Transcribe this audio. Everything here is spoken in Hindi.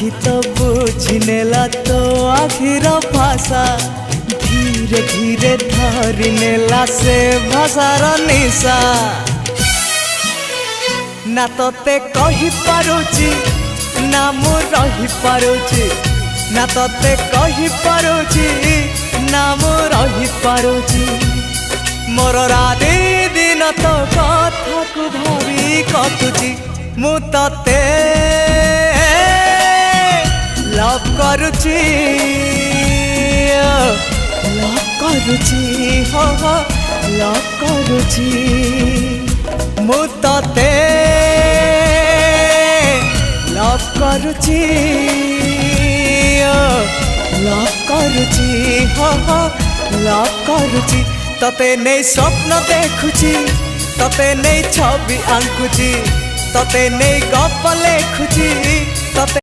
आखि तो बुझनेला तो आखिर भाषा धीरे धीरे धरी नेला से भाषार निशा ना तोते कहि पारुची ना मु रही पारुची ना तोते कहि पारुची ना मु रही पारुची मोर राति दिन तो कथा को भावी कटुची मु तोते लव करुची हो हो लव करुची मु तोते लव करुची हो हो लव करुची तते नहीं स्वप्न देखुची तते नहीं छवि आंकुची तते नहीं गप लेखुची तते